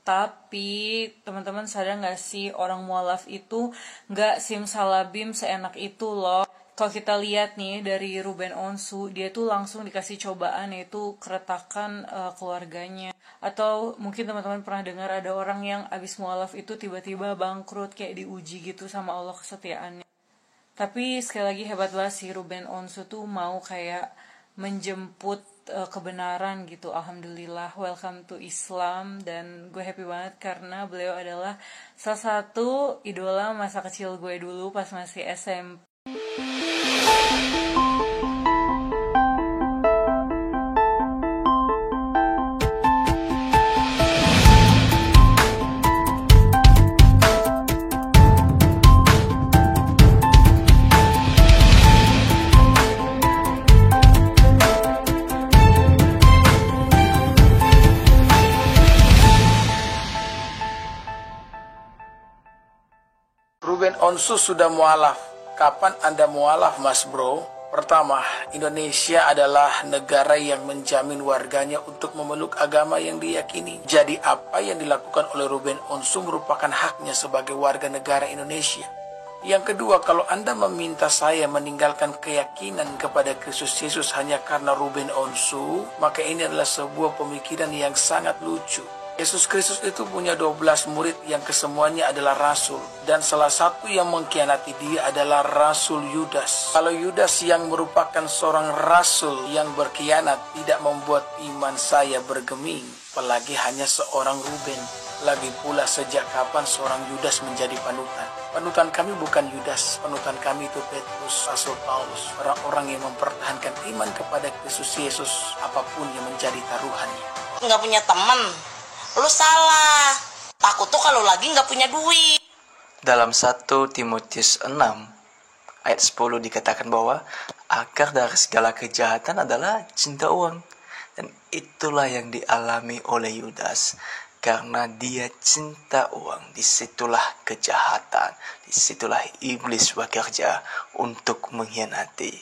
Tapi teman-teman sadar gak sih, orang mualaf itu gak simsalabim seenak itu loh. Kalau kita lihat nih dari Ruben Onsu, dia tuh langsung dikasih cobaan, yaitu keretakan keluarganya. Atau mungkin teman-teman pernah dengar ada orang yang abis mualaf itu tiba-tiba bangkrut, kayak diuji gitu sama Allah kesetiaannya. Tapi sekali lagi hebat banget sih Ruben Onsu tuh mau kayak menjemput kebenaran gitu. Alhamdulillah, welcome to Islam. Dan gue happy banget karena beliau adalah salah satu idola masa kecil gue dulu pas masih SMP. Ruben Onsu sudah mualaf. Kapan Anda mualaf, Mas Bro? Pertama, Indonesia adalah negara yang menjamin warganya untuk memeluk agama yang diyakini. Jadi apa yang dilakukan oleh Ruben Onsu merupakan haknya sebagai warga negara Indonesia. Yang kedua, kalau Anda meminta saya meninggalkan keyakinan kepada Kristus Yesus hanya karena Ruben Onsu, maka ini adalah sebuah pemikiran yang sangat lucu. Yesus Kristus itu punya 12 murid yang kesemuanya adalah rasul. Dan salah satu yang mengkhianati dia adalah Rasul Yudas. Kalau Yudas yang merupakan seorang rasul yang berkhianat tidak membuat iman saya bergeming, apalagi hanya seorang Ruben. Lagi pula sejak kapan seorang Yudas menjadi panutan? Panutan kami bukan Yudas, panutan kami itu Petrus, Rasul Paulus. Orang-orang yang mempertahankan iman kepada Kristus Yesus apapun yang menjadi taruhannya. Nggak punya teman. Lu salah. Takut tuh kalau lagi nggak punya duit. Dalam 1 Timotius 6 ayat 10 dikatakan bahwa akar dari segala kejahatan adalah cinta uang. Dan itulah yang dialami oleh Yudas. Karena dia cinta uang, disitulah kejahatan, disitulah iblis bekerja untuk mengkhianati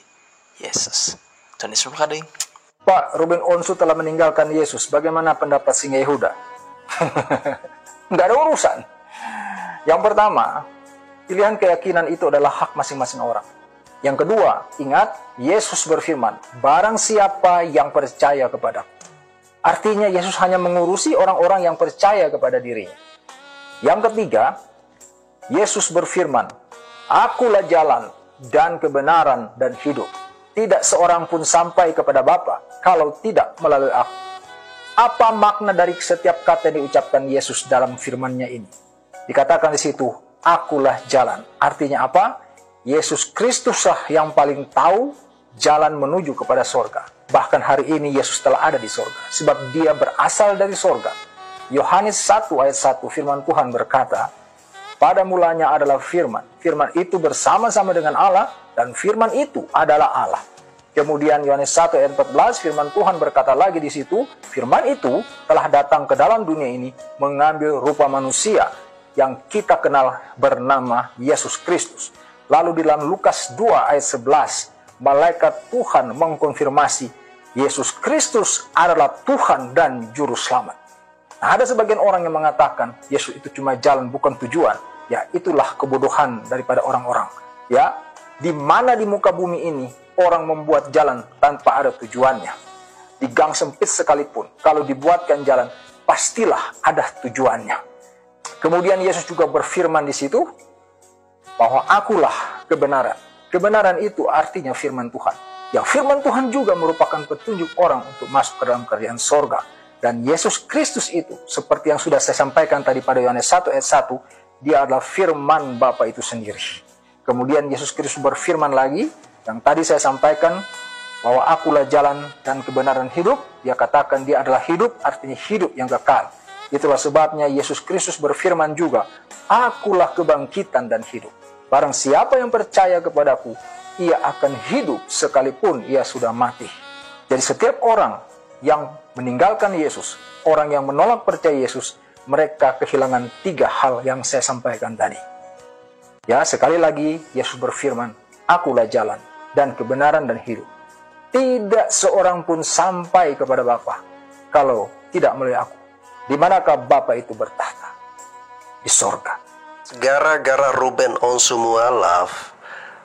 Yesus. Tuhan Yesus berkata, Pak, Ruben Onsu telah meninggalkan Yesus. Bagaimana pendapat Singa Yehuda? Nggak ada urusan. Yang pertama, pilihan keyakinan itu adalah hak masing-masing orang. Yang kedua, ingat, Yesus berfirman, barang siapa yang percaya kepadaku. Artinya Yesus hanya mengurusi orang-orang yang percaya kepada dirinya. Yang ketiga, Yesus berfirman, akulah jalan dan kebenaran dan hidup. Tidak seorang pun sampai kepada Bapa kalau tidak melalui aku. Apa makna dari setiap kata yang diucapkan Yesus dalam firman-Nya ini? Dikatakan di situ, akulah jalan. Artinya apa? Yesus Kristuslah yang paling tahu jalan menuju kepada sorga. Bahkan hari ini Yesus telah ada di sorga. Sebab dia berasal dari sorga. Yohanes 1 ayat 1 firman Tuhan berkata, pada mulanya adalah firman. Firman itu bersama-sama dengan Allah dan firman itu adalah Allah. Kemudian Yohanes 1 ayat 14 firman Tuhan berkata lagi di situ, firman itu telah datang ke dalam dunia ini mengambil rupa manusia yang kita kenal bernama Yesus Kristus. Lalu di dalam Lukas 2 ayat 11, malaikat Tuhan mengkonfirmasi Yesus Kristus adalah Tuhan dan Juru Selamat. Nah, ada sebagian orang yang mengatakan Yesus itu cuma jalan bukan tujuan. Ya, itulah kebodohan daripada orang-orang. Ya, di mana di muka bumi ini orang membuat jalan tanpa ada tujuannya. Di gang sempit sekalipun, kalau dibuatkan jalan, pastilah ada tujuannya. Kemudian Yesus juga berfirman di situ, bahwa akulah kebenaran. Kebenaran itu artinya firman Tuhan. Ya, firman Tuhan juga merupakan petunjuk orang untuk masuk ke dalam kerajaan sorga. Dan Yesus Kristus itu, seperti yang sudah saya sampaikan tadi pada Yohanes 1 ayat 1, dia adalah firman Bapa itu sendiri. Kemudian Yesus Kristus berfirman lagi, yang tadi saya sampaikan, bahwa akulah jalan dan kebenaran hidup. Dia katakan dia adalah hidup, artinya hidup yang kekal. Itulah sebabnya Yesus Kristus berfirman juga, akulah kebangkitan dan hidup. Barang siapa yang percaya kepadaku, ia akan hidup sekalipun ia sudah mati. Jadi setiap orang yang meninggalkan Yesus, orang yang menolak percaya Yesus, mereka kehilangan 3 hal yang saya sampaikan tadi. Ya, sekali lagi Yesus berfirman, akulah jalan dan kebenaran dan hidup. Tidak seorang pun sampai kepada Bapa kalau tidak melalui aku. Di manakah Bapa itu bertahta? Di sorga. Gara-gara Ruben Onsu mualaf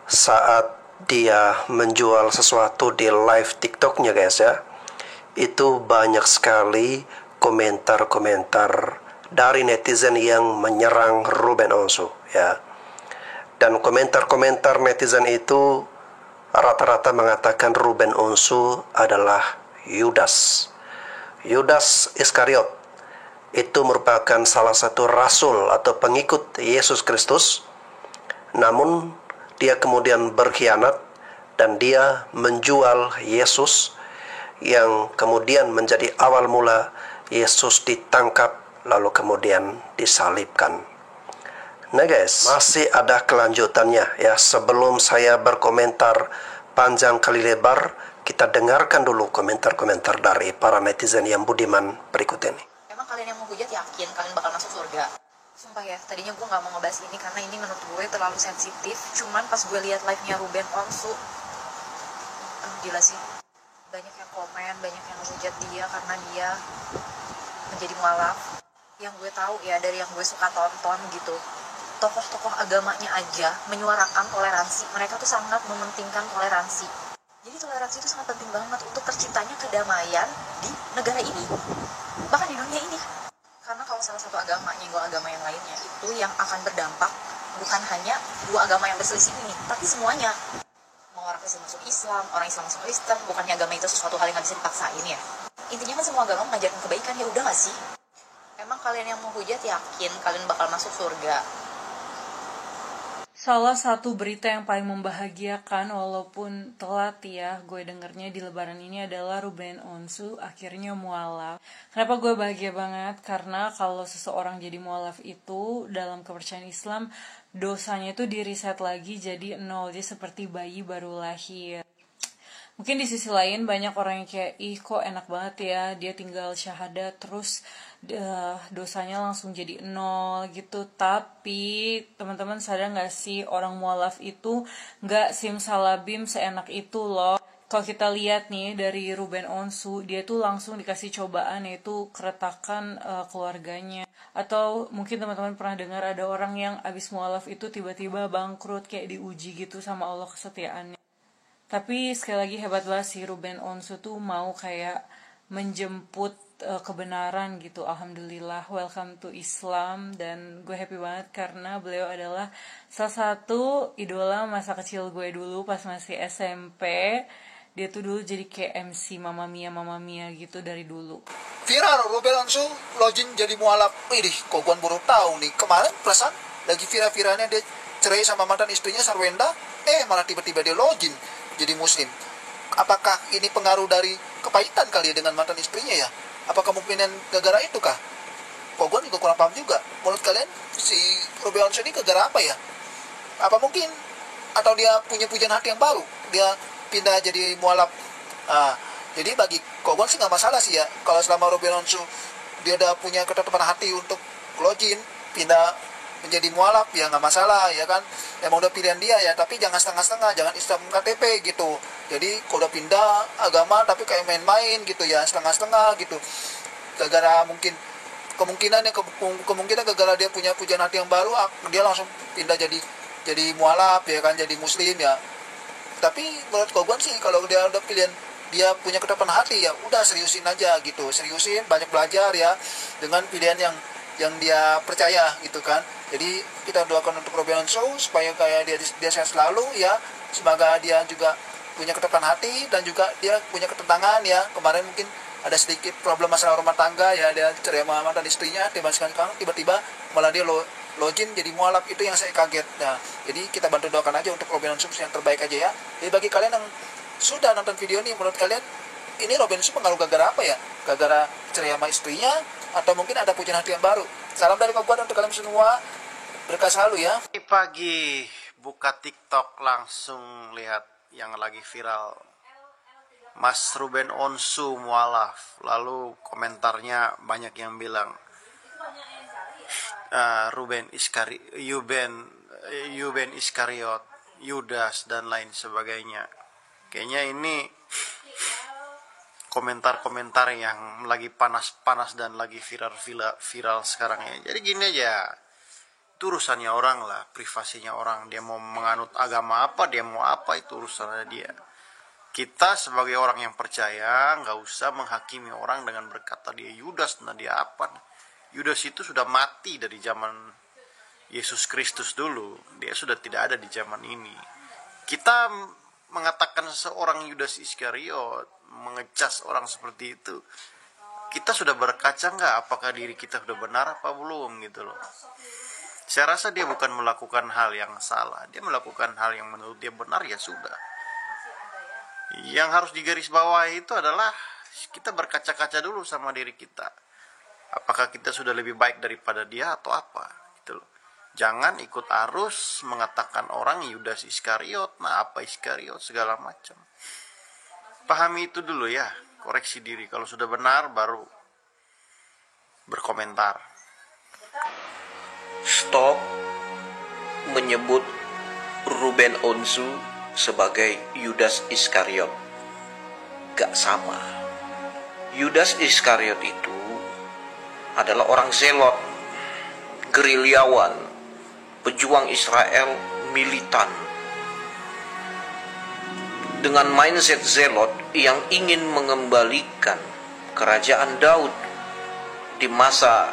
saat dia menjual sesuatu di live TikToknya guys ya, itu banyak sekali komentar-komentar dari netizen yang menyerang Ruben Onsu ya. Dan komentar-komentar netizen itu rata-rata mengatakan Ruben Onsu adalah Yudas Iskariot. Itu merupakan salah satu rasul atau pengikut Yesus Kristus. Namun dia kemudian berkhianat dan dia menjual Yesus, yang kemudian menjadi awal mula Yesus ditangkap lalu kemudian disalibkan. Nah guys, masih ada kelanjutannya ya. Sebelum saya berkomentar panjang kali lebar, kita dengarkan dulu komentar-komentar dari para netizen yang budiman berikut ini. Emang kalian yang mau hujat yakin kalian bakal masuk surga? Sumpah ya, tadinya gue gak mau ngebahas ini karena ini menurut gue terlalu sensitif. Cuman pas gue lihat live-nya Ruben Onsu, gila sih. Banyak yang komen, banyak yang hujat dia karena dia menjadi mualaf. Yang gue tahu ya, dari yang gue suka tonton gitu, tokoh-tokoh agamanya aja menyuarakan toleransi. Mereka tuh sangat mementingkan toleransi. Jadi toleransi itu sangat penting banget untuk terciptanya kedamaian di negara ini, bahkan di dunia ini. Karena kalau salah satu agama nyenggol agama yang lainnya, itu yang akan berdampak bukan hanya dua agama yang berselisih ini, tapi semuanya. Mau orang Kristen masuk Islam, orang Islam masuk Kristen, bukannya agama itu sesuatu hal yang gak bisa dipaksain ya. Intinya kan semua agama mengajarkan kebaikan, ya udah gak sih? Emang kalian yang mau hujat yakin kalian bakal masuk surga? Salah satu berita yang paling membahagiakan walaupun telat ya gue dengernya di lebaran ini adalah Ruben Onsu akhirnya mualaf. Kenapa gue bahagia banget? Karena kalau seseorang jadi mualaf itu dalam kepercayaan Islam, dosanya itu di-reset lagi jadi 0, jadi seperti bayi baru lahir. Mungkin di sisi lain banyak orang yang kayak, ih kok enak banget ya, dia tinggal syahadat terus dosanya langsung jadi 0 gitu. Tapi teman-teman sadar gak sih, orang mualaf itu gak simsalabim seenak itu loh. Kalau kita lihat nih dari Ruben Onsu, dia tuh langsung dikasih cobaan, yaitu keretakan keluarganya. Atau mungkin teman-teman pernah dengar ada orang yang abis mualaf itu tiba-tiba bangkrut, kayak diuji gitu sama Allah kesetiaannya. Tapi sekali lagi hebat banget sih Ruben Onsu tuh mau kayak menjemput kebenaran gitu. Alhamdulillah, welcome to Islam. Dan gue happy banget karena beliau adalah salah satu idola masa kecil gue dulu pas masih SMP. Dia tuh dulu jadi kayak MC Mama Mia gitu dari dulu. Viral Ruben Onsu login jadi mualaf. Widih, kok gue baru tahu nih. Kemarin perasaan lagi viral-viralnya dia cerai sama mantan istrinya Sarwenda. Malah tiba-tiba dia login jadi muslim. Apakah ini pengaruh dari kepahitan kali ya dengan mantan istrinya ya? Apa kemungkinan gara-gara itu kah? Kok gue juga kurang paham juga. Menurut kalian si Ruben Onsu ini gara-gara apa ya? Apa mungkin atau dia punya pujian hati yang baru? Dia pindah jadi mualaf. Jadi bagi kok gue sih nggak masalah sih ya. Kalau selama Ruben Onsu dia udah punya ketetapan hati untuk login pindah menjadi mualaf, ya nggak masalah ya kan, emang udah pilihan dia ya. Tapi jangan setengah-setengah, jangan Islam KTP gitu. Jadi kalau udah pindah agama tapi kayak main-main gitu ya, setengah-setengah gitu, gara-gara mungkin kemungkinan gara-gara dia punya pujian hati yang baru, dia langsung pindah jadi mualaf ya kan, jadi muslim ya. Tapi menurut gue sih kalau dia udah pilihan, dia punya ketetapan hati ya udah seriusin aja gitu, seriusin, banyak belajar ya dengan pilihan yang dia percaya gitu kan. Jadi kita doakan untuk Ruben Onsu supaya kayak dia sehat selalu ya. Semoga dia juga punya ketetapan hati dan juga dia punya ketenangan ya. Kemarin mungkin ada sedikit problem masalah rumah tangga ya, dia cerai sama mantan istrinya, tiba-tiba malah dia login jadi mualaf. Itu yang saya kaget. Nah, jadi kita bantu doakan aja untuk Ruben Onsu yang terbaik aja ya. Jadi bagi kalian yang sudah nonton video ini, menurut kalian ini Ruben Onsu pengaruh gara-gara apa ya? Gara-gara cerai sama istrinya atau mungkin ada pujian hati yang baru? Salam dari Kabupaten untuk kalian semua. Berkah selalu ya. Pagi buka TikTok langsung lihat yang lagi viral, Mas Ruben Onsu mualaf. Lalu komentarnya banyak yang bilang Ruben Iskariot, Yudas dan lain sebagainya. Kayaknya ini komentar-komentar yang lagi panas-panas dan lagi viral sekarang ya. Jadi gini aja, itu urusannya orang lah, privasinya orang. Dia mau menganut agama apa, dia mau apa, itu urusannya dia. Kita sebagai orang yang percaya nggak usah menghakimi orang dengan berkata dia Yudas, nah dia apa. Yudas itu sudah mati dari zaman Yesus Kristus dulu, dia sudah tidak ada di zaman ini. Kita mengatakan seorang Yudas Iskariot, mengecas orang seperti itu, kita sudah berkaca nggak apakah diri kita sudah benar apa belum gitu loh. Saya rasa dia bukan melakukan hal yang salah, dia melakukan hal yang menurut dia benar, ya sudah. Yang harus digarisbawahi itu adalah kita berkaca-kaca dulu sama diri kita, apakah kita sudah lebih baik daripada dia atau apa gitu loh. Jangan ikut arus mengatakan orang Yudas Iskariot, nah apa Iskariot segala macam. Pahami itu dulu ya, koreksi diri. Kalau sudah benar baru berkomentar. Stop menyebut Ruben Onsu sebagai Yudas Iskariot. Gak sama. Yudas Iskariot itu adalah orang zelot, gerilyawan, pejuang Israel, militan. Dengan mindset zelot yang ingin mengembalikan kerajaan Daud di masa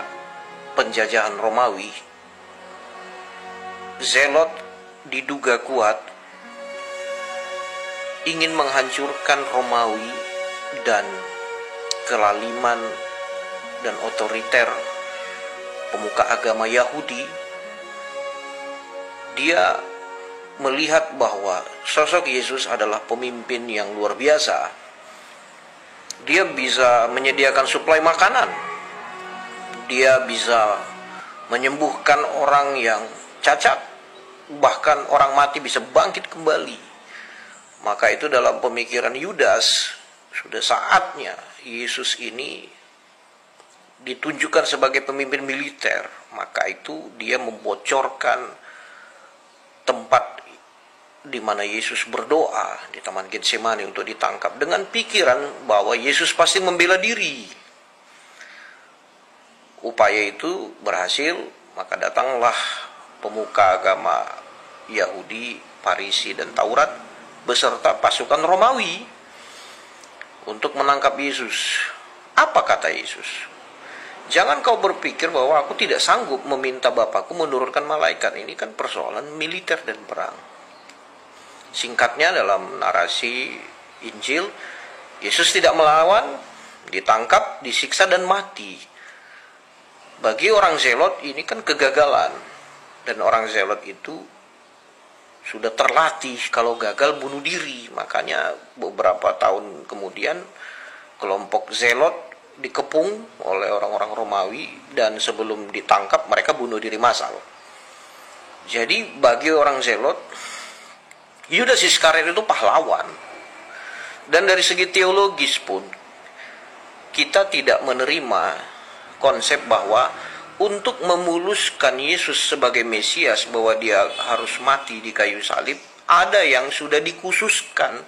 penjajahan Romawi. Zelot diduga kuat ingin menghancurkan Romawi dan kelaliman dan otoriter pemuka agama Yahudi. Dia melihat bahwa sosok Yesus adalah pemimpin yang luar biasa. Dia bisa menyediakan suplai makanan. Dia bisa menyembuhkan orang yang cacat. Bahkan orang mati bisa bangkit kembali. Maka itu dalam pemikiran Yudas, sudah saatnya Yesus ini ditunjukkan sebagai pemimpin militer. Maka itu dia membocorkan tempat di mana Yesus berdoa di Taman Getsemani untuk ditangkap dengan pikiran bahwa Yesus pasti membela diri. Upaya itu berhasil, maka datanglah pemuka agama Yahudi, Farisi dan Taurat beserta pasukan Romawi untuk menangkap Yesus. Apa kata Yesus? Jangan kau berpikir bahwa aku tidak sanggup meminta Bapakku menurunkan malaikat. Ini kan persoalan militer dan perang. Singkatnya dalam narasi Injil, Yesus tidak melawan, ditangkap, disiksa dan mati. Bagi orang zelot ini kan kegagalan. Dan orang zelot itu sudah terlatih kalau gagal bunuh diri. Makanya beberapa tahun kemudian kelompok zelot dikepung oleh orang-orang Romawi dan sebelum ditangkap mereka bunuh diri massal. Jadi bagi orang zelot, Yudas Iskariot itu pahlawan. Dan dari segi teologis pun kita tidak menerima konsep bahwa untuk memuluskan Yesus sebagai Mesias, bahwa dia harus mati di kayu salib, ada yang sudah dikhususkan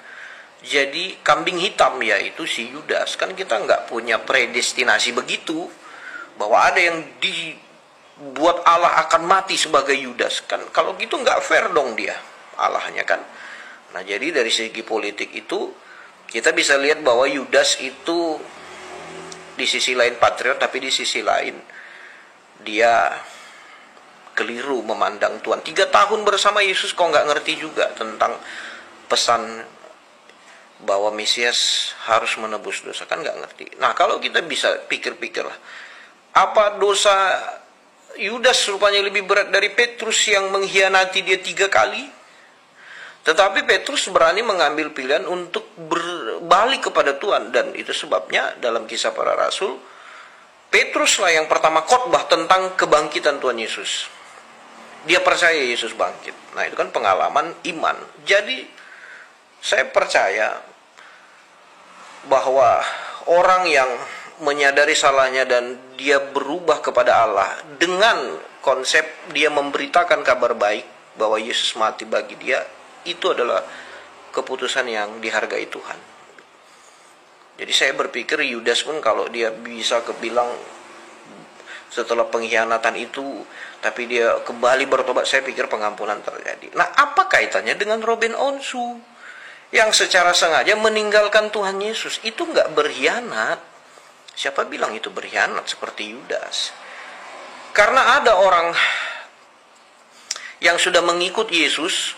jadi kambing hitam, yaitu si Yudas. Kan kita nggak punya predestinasi begitu, bahwa ada yang dibuat Allah akan mati sebagai Yudas. Kan kalau gitu nggak fair dong dia, Allahnya kan. Nah jadi dari segi politik itu, kita bisa lihat bahwa Yudas itu di sisi lain patriot, tapi di sisi lain dia keliru memandang Tuhan. 3 tahun bersama Yesus kok nggak ngerti juga tentang pesan bahwa Mesias harus menebus dosa, kan nggak ngerti. Nah kalau kita bisa pikir-pikirlah, apa dosa Yudas rupanya lebih berat dari Petrus yang mengkhianati dia 3 kali? Tetapi Petrus berani mengambil pilihan untuk berbalik kepada Tuhan. Dan itu sebabnya dalam Kisah Para Rasul, Petruslah yang pertama khotbah tentang kebangkitan Tuhan Yesus. Dia percaya Yesus bangkit. Nah itu kan pengalaman iman. Jadi saya percaya bahwa orang yang menyadari salahnya dan dia berubah kepada Allah dengan konsep dia memberitakan kabar baik bahwa Yesus mati bagi dia, itu adalah keputusan yang dihargai Tuhan. Jadi saya berpikir Yudas pun kalau dia bisa kebilang setelah pengkhianatan itu, tapi dia kembali bertobat, saya pikir pengampunan terjadi. Nah, apa kaitannya dengan Ruben Onsu yang secara sengaja meninggalkan Tuhan Yesus? Itu nggak berkhianat. Siapa bilang itu berkhianat seperti Yudas? Karena ada orang yang sudah mengikut Yesus,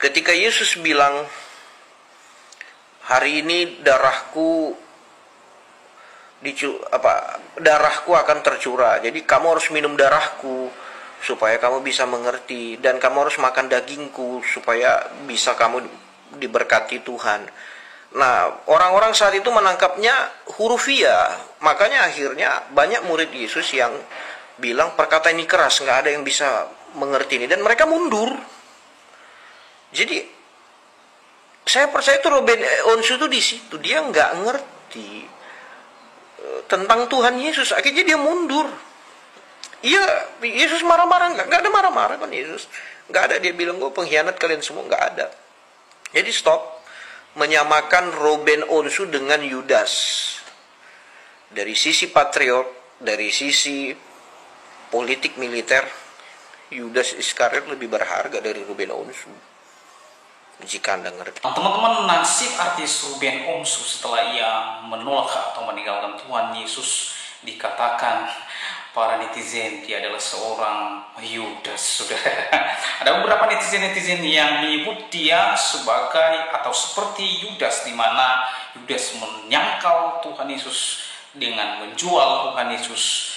ketika Yesus bilang, hari ini darahku akan tercurah, jadi kamu harus minum darahku supaya kamu bisa mengerti, dan kamu harus makan dagingku supaya bisa kamu diberkati Tuhan. Nah, orang-orang saat itu menangkapnya hurufiah, makanya akhirnya banyak murid Yesus yang bilang perkataan ini keras, nggak ada yang bisa mengerti ini, dan mereka mundur. Jadi saya percaya itu Ruben Onsu itu di situ, dia nggak ngerti tentang Tuhan Yesus, akhirnya dia mundur. Iya, Yesus marah-marah, nggak ada marah-marah kan Yesus, nggak ada dia bilang gue pengkhianat kalian semua, nggak ada. Jadi stop menyamakan Ruben Onsu dengan Yudas. Dari sisi patriot, dari sisi politik militer, Yudas Iskariot lebih berharga dari Ruben Onsu. Jika Anda ngerti. Teman-teman, nasib artis Ruben Onsu setelah ia menolak atau meninggalkan Tuhan Yesus, dikatakan para netizen dia adalah seorang Yudas. Sudah ada beberapa netizen yang menyebut dia sebagai atau seperti Yudas, di mana Yudas menyangkal Tuhan Yesus dengan menjual Tuhan Yesus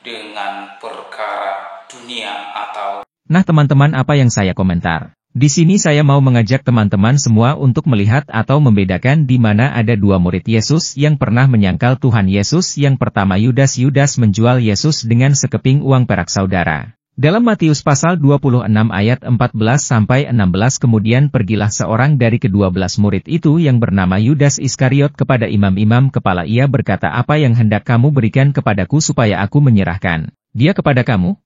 dengan perkara dunia atau. Nah teman-teman, apa yang saya komentar? Di sini saya mau mengajak teman-teman semua untuk melihat atau membedakan di mana ada dua murid Yesus yang pernah menyangkal Tuhan Yesus. Yang pertama Yudas menjual Yesus dengan sekeping uang perak saudara. Dalam Matius pasal 26 ayat 14-16 kemudian pergilah seorang dari ke-12 murid itu yang bernama Yudas Iskariot kepada imam-imam kepala, ia berkata, apa yang hendak kamu berikan kepadaku supaya aku menyerahkan dia kepada kamu?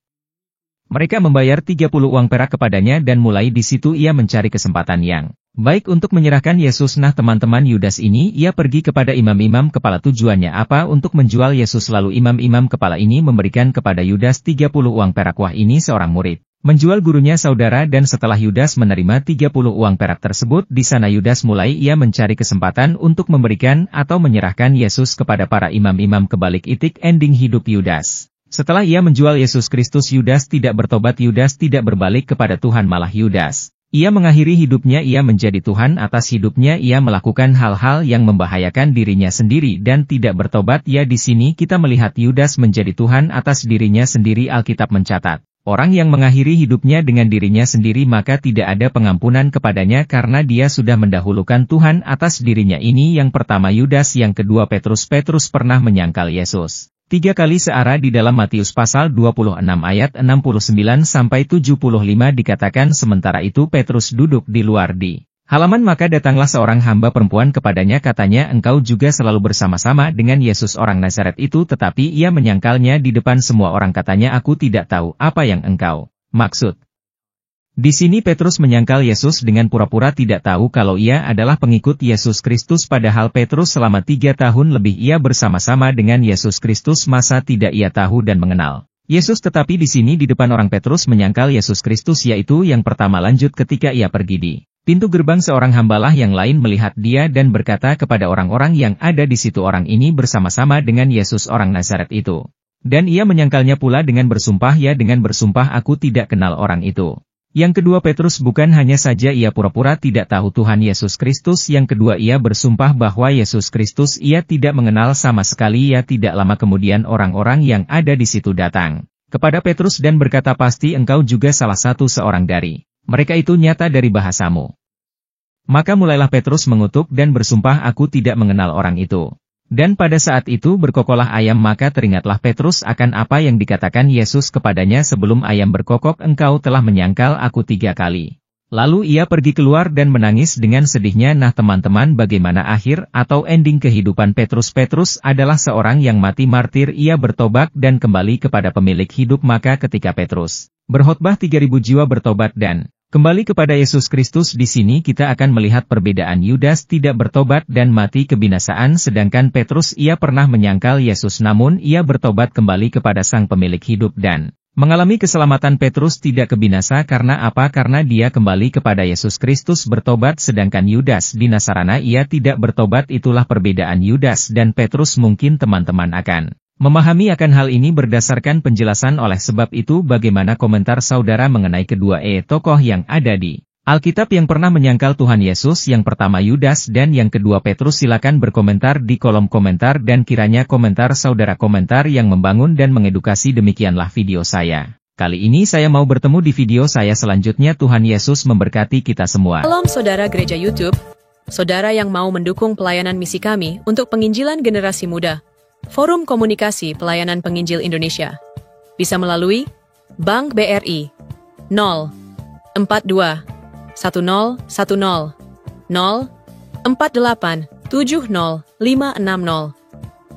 Mereka membayar 30 uang perak kepadanya dan mulai di situ ia mencari kesempatan yang baik untuk menyerahkan Yesus. Nah teman-teman, Yudas ini ia pergi kepada imam-imam kepala, tujuannya apa? Untuk menjual Yesus. Lalu imam-imam kepala ini memberikan kepada Yudas 30 uang perak. Wah, ini seorang murid menjual gurunya saudara, dan setelah Yudas menerima 30 uang perak tersebut, di sana Yudas mulai ia mencari kesempatan untuk memberikan atau menyerahkan Yesus kepada para imam-imam. Kebalik itik ending hidup Yudas. Setelah ia menjual Yesus Kristus, Yudas tidak bertobat, Yudas tidak berbalik kepada Tuhan, malah Yudas ia mengakhiri hidupnya, ia menjadi Tuhan atas hidupnya, ia melakukan hal-hal yang membahayakan dirinya sendiri dan tidak bertobat. Ya, di sini kita melihat Yudas menjadi Tuhan atas dirinya sendiri. Alkitab mencatat, orang yang mengakhiri hidupnya dengan dirinya sendiri maka tidak ada pengampunan kepadanya karena dia sudah mendahulukan Tuhan atas dirinya. Ini yang pertama Yudas. Yang kedua Petrus pernah menyangkal Yesus 3 kali searah. Di dalam Matius pasal 26 ayat 69-75 dikatakan, sementara itu Petrus duduk di luar di halaman, maka datanglah seorang hamba perempuan kepadanya, katanya, engkau juga selalu bersama-sama dengan Yesus orang Nazaret itu. Tetapi ia menyangkalnya di depan semua orang, katanya, aku tidak tahu apa yang engkau maksud. Di sini Petrus menyangkal Yesus dengan pura-pura tidak tahu kalau ia adalah pengikut Yesus Kristus, padahal Petrus selama 3 tahun lebih ia bersama-sama dengan Yesus Kristus, masa tidak ia tahu dan mengenal Yesus? Tetapi di sini di depan orang Petrus menyangkal Yesus Kristus, yaitu yang pertama. Lanjut, ketika ia pergi di pintu gerbang, seorang hambalah yang lain melihat dia dan berkata kepada orang-orang yang ada di situ, orang ini bersama-sama dengan Yesus orang Nazaret itu. Dan ia menyangkalnya pula dengan bersumpah, ya dengan bersumpah, aku tidak kenal orang itu. Yang kedua Petrus bukan hanya saja ia pura-pura tidak tahu Tuhan Yesus Kristus, yang kedua ia bersumpah bahwa Yesus Kristus ia tidak mengenal sama sekali. Ya, tidak lama kemudian orang-orang yang ada di situ datang kepada Petrus dan berkata, pasti engkau juga salah satu seorang dari mereka itu, nyata dari bahasamu. Maka mulailah Petrus mengutuk dan bersumpah, aku tidak mengenal orang itu. Dan pada saat itu berkokoklah ayam, maka teringatlah Petrus akan apa yang dikatakan Yesus kepadanya, sebelum ayam berkokok engkau telah menyangkal aku 3 kali. Lalu ia pergi keluar dan menangis dengan sedihnya. Nah teman-teman, bagaimana akhir atau ending kehidupan Petrus? Petrus adalah seorang yang mati martir, ia bertobat dan kembali kepada pemilik hidup. Maka ketika Petrus berkhotbah 3.000 jiwa bertobat dan Kembali kepada Yesus Kristus, di sini kita akan melihat perbedaan Yudas tidak bertobat dan mati kebinasaan, sedangkan Petrus ia pernah menyangkal Yesus namun ia bertobat kembali kepada Sang Pemilik hidup dan mengalami keselamatan. Petrus tidak kebinasa karena apa? Karena dia kembali kepada Yesus Kristus bertobat, sedangkan Yudas di Nasarana ia tidak bertobat. Itulah perbedaan Yudas dan Petrus. Mungkin teman-teman akan memahami akan hal ini berdasarkan penjelasan. Oleh sebab itu, bagaimana komentar saudara mengenai kedua tokoh yang ada di Alkitab yang pernah menyangkal Tuhan Yesus? Yang pertama Yudas dan yang kedua Petrus. Silakan berkomentar di kolom komentar dan kiranya komentar saudara komentar yang membangun dan mengedukasi. Demikianlah video saya kali ini. Saya mau bertemu di video saya selanjutnya. Tuhan Yesus memberkati kita semua. Salam saudara Gereja YouTube, saudara yang mau mendukung pelayanan misi kami untuk penginjilan generasi muda, Forum Komunikasi Pelayanan Penginjil Indonesia, bisa melalui Bank BRI 042 1010 048 70560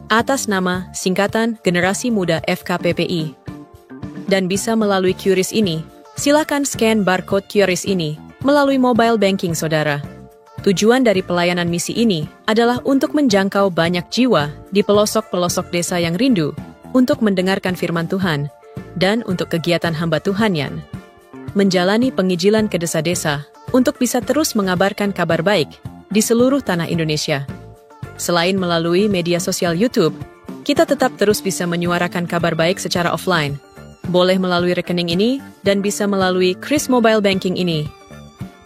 atas nama singkatan Generasi Muda FKPPI, dan bisa melalui QRIS ini. Silakan scan barcode QRIS ini melalui mobile banking saudara. Tujuan dari pelayanan misi ini adalah untuk menjangkau banyak jiwa di pelosok-pelosok desa yang rindu untuk mendengarkan firman Tuhan, dan untuk kegiatan hamba Tuhan yang menjalani penginjilan ke desa-desa untuk bisa terus mengabarkan kabar baik di seluruh tanah Indonesia. Selain melalui media sosial YouTube, kita tetap terus bisa menyuarakan kabar baik secara offline. Boleh melalui rekening ini dan bisa melalui QRIS Mobile Banking ini.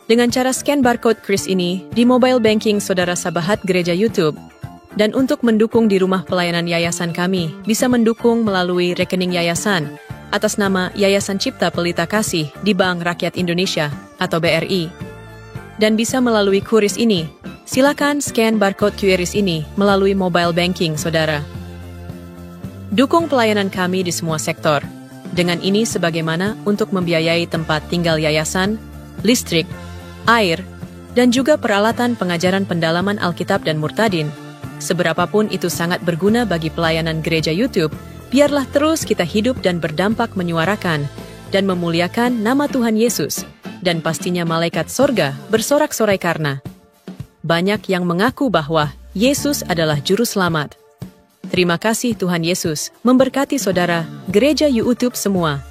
Dengan cara scan barcode QRIS ini di mobile banking saudara sahabat Gereja YouTube. Dan untuk mendukung di rumah pelayanan yayasan kami, bisa mendukung melalui rekening yayasan atas nama Yayasan Cipta Pelita Kasih di Bank Rakyat Indonesia atau BRI. Dan bisa melalui QRIS ini. Silakan scan barcode QRIS ini melalui mobile banking saudara. Dukung pelayanan kami di semua sektor. Dengan ini sebagaimana untuk membiayai tempat tinggal yayasan, listrik, air, dan juga peralatan pengajaran pendalaman Alkitab dan Murtadin. Seberapapun itu sangat berguna bagi pelayanan Gereja YouTube, biarlah terus kita hidup dan berdampak menyuarakan dan memuliakan nama Tuhan Yesus, dan pastinya malaikat sorga bersorak-sorai karena banyak yang mengaku bahwa Yesus adalah Juru Selamat. Terima kasih. Tuhan Yesus memberkati saudara Gereja YouTube semua.